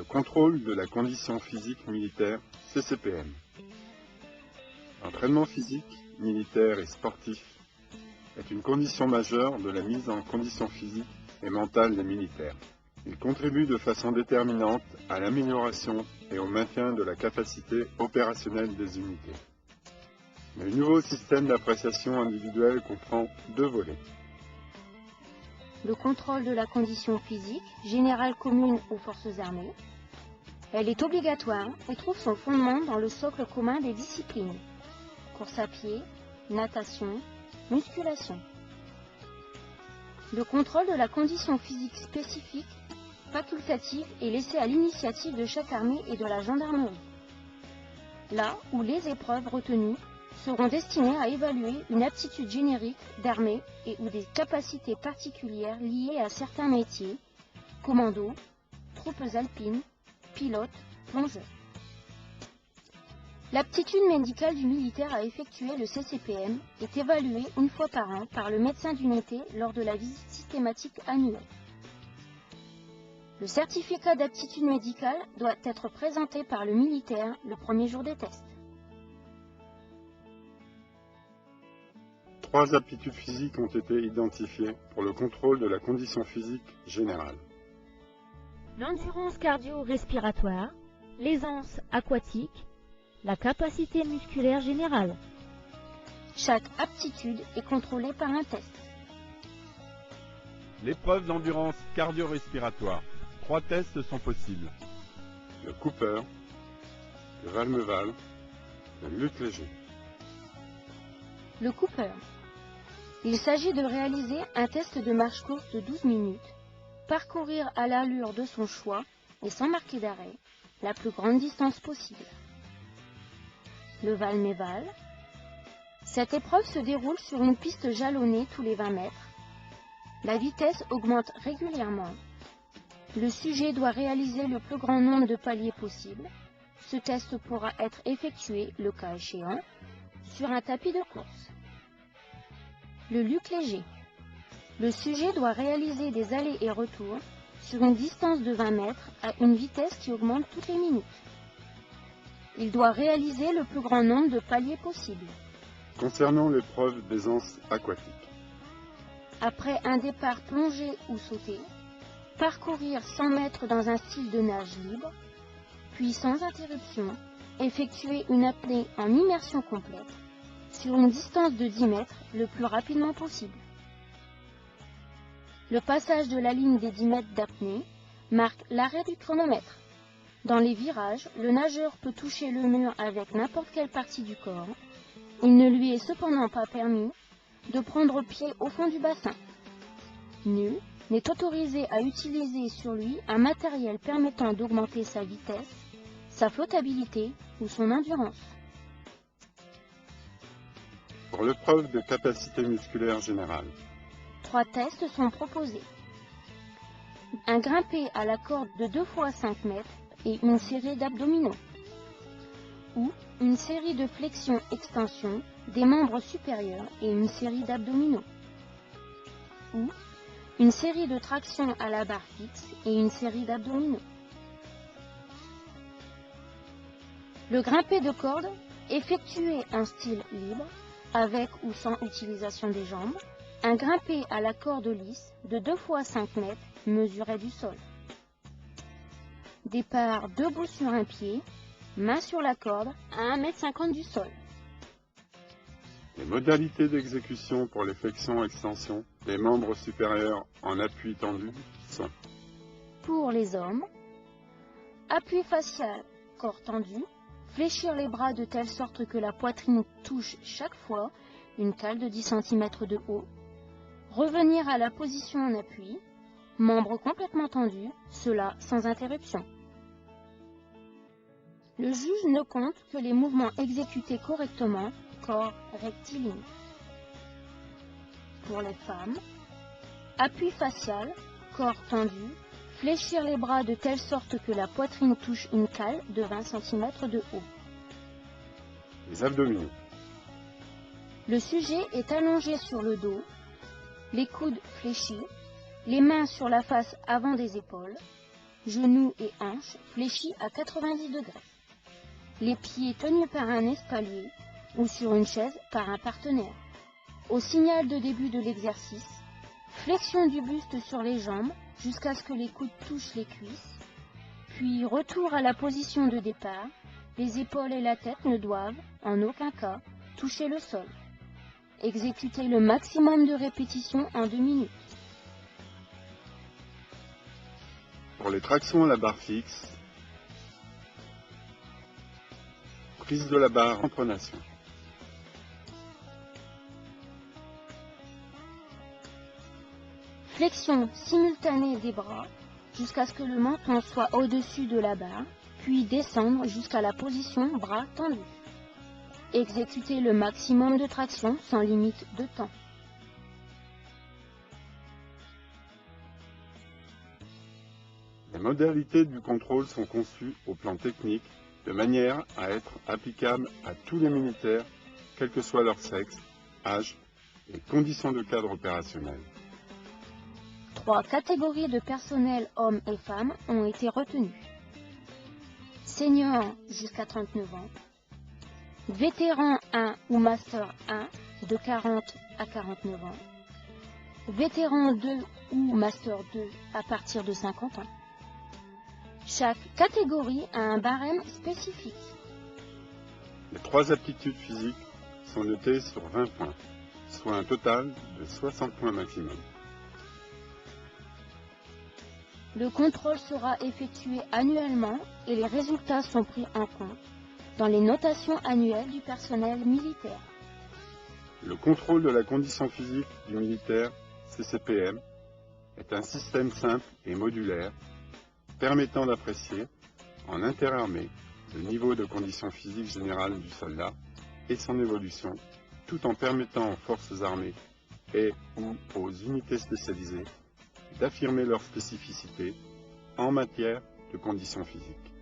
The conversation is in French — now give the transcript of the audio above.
contrôle de la condition physique militaire, CCPM. L'entraînement physique, militaire et sportif est une condition majeure de la mise en condition physique et mentale des militaires. Il contribue de façon déterminante à l'amélioration et au maintien de la capacité opérationnelle des unités. Le nouveau système d'appréciation individuelle comprend deux volets. Le contrôle de la condition physique, générale commune aux forces armées. Elle est obligatoire et trouve son fondement dans le socle commun des disciplines. Course à pied, natation, musculation. Le contrôle de la condition physique spécifique, facultative et laissé à l'initiative de chaque armée et de la gendarmerie. Là où les épreuves retenues seront destinées à évaluer une aptitude générique d'armée et ou des capacités particulières liées à certains métiers, commando, troupes alpines, pilotes, plongeurs. L'aptitude médicale du militaire à effectuer le CCPM est évaluée une fois par an par le médecin d'unité lors de la visite systématique annuelle. Le certificat d'aptitude médicale doit être présenté par le militaire le premier jour des tests. 3 aptitudes physiques ont été identifiées pour le contrôle de la condition physique générale. L'endurance cardio-respiratoire, l'aisance aquatique, la capacité musculaire générale. Chaque aptitude est contrôlée par un test. L'épreuve d'endurance cardio-respiratoire. 3 tests sont possibles. Le Cooper, le Valmeval, le lutte léger. Le Cooper. Il s'agit de réaliser un test de marche courte de 12 minutes, parcourir à l'allure de son choix et sans marquer d'arrêt la plus grande distance possible. Le Valmeval. Cette épreuve se déroule sur une piste jalonnée tous les 20 mètres. La vitesse augmente régulièrement. Le sujet doit réaliser le plus grand nombre de paliers possible. Ce test pourra être effectué, le cas échéant, sur un tapis de course. Le lutte léger. Le sujet doit réaliser des allers et retours sur une distance de 20 mètres à une vitesse qui augmente toutes les minutes. Il doit réaliser le plus grand nombre de paliers possible. Concernant l'épreuve d'aisance aquatique. Après un départ plongé ou sauté, parcourir 100 mètres dans un style de nage libre, puis sans interruption, effectuer une apnée en immersion complète sur une distance de 10 mètres le plus rapidement possible. Le passage de la ligne des 10 mètres d'apnée marque l'arrêt du chronomètre. Dans les virages, le nageur peut toucher le mur avec n'importe quelle partie du corps. Il ne lui est cependant pas permis de prendre pied au fond du bassin. Nul n'est autorisé à utiliser sur lui un matériel permettant d'augmenter sa vitesse, sa flottabilité ou son endurance. Pour l'épreuve de capacité musculaire générale. 3 tests sont proposés. Un grimpé à la corde de 2 fois 5 mètres et une série d'abdominaux. Ou une série de flexions-extensions des membres supérieurs et une série d'abdominaux. Ou une série de tractions à la barre fixe et une série d'abdominaux. Le grimpé de corde, effectué en style libre, avec ou sans utilisation des jambes. Un grimpé à la corde lisse de 2 fois 5 mètres mesuré du sol. Départ debout sur un pied, main sur la corde à 1,50 m du sol. Les modalités d'exécution pour les flexions-extensions des membres supérieurs en appui tendu sont: pour les hommes, appui facial, corps tendu, fléchir les bras de telle sorte que la poitrine touche chaque fois une cale de 10 cm de haut, revenir à la position en appui, membres complètement tendus, cela sans interruption. Le juge ne compte que les mouvements exécutés correctement, corps rectiligne. Pour les femmes, appui facial, corps tendu, fléchir les bras de telle sorte que la poitrine touche une cale de 20 cm de haut. Les abdominaux. Le sujet est allongé sur le dos, les coudes fléchis, les mains sur la face avant des épaules, genoux et hanches fléchis à 90 degrés. Les pieds tenus par un espalier ou sur une chaise par un partenaire. Au signal de début de l'exercice, flexion du buste sur les jambes jusqu'à ce que les coudes touchent les cuisses, puis retour à la position de départ. Les épaules et la tête ne doivent, en aucun cas, toucher le sol. Exécutez le maximum de répétitions en 2 minutes. Pour les tractions à la barre fixe, prise de la barre en pronation. Flexion simultanée des bras jusqu'à ce que le menton soit au-dessus de la barre, puis descendre jusqu'à la position bras tendus. Exécutez le maximum de traction sans limite de temps. Les modalités du contrôle sont conçues au plan technique de manière à être applicables à tous les militaires, quel que soit leur sexe, âge et conditions de cadre opérationnel. 3 catégories de personnel hommes et femmes ont été retenues. Senior jusqu'à 39 ans, vétéran 1 ou master 1 de 40 à 49 ans, vétéran 2 ou master 2 à partir de 50 ans. Chaque catégorie a un barème spécifique. Les 3 aptitudes physiques sont notées sur 20 points, soit un total de 60 points maximum. Le contrôle sera effectué annuellement et les résultats sont pris en compte dans les notations annuelles du personnel militaire. Le contrôle de la condition physique du militaire, CCPM, est un système simple et modulaire permettant d'apprécier, en interarmée, le niveau de condition physique générale du soldat et son évolution, tout en permettant aux forces armées et ou aux unités spécialisées d'affirmer leur spécificité en matière de conditions physiques.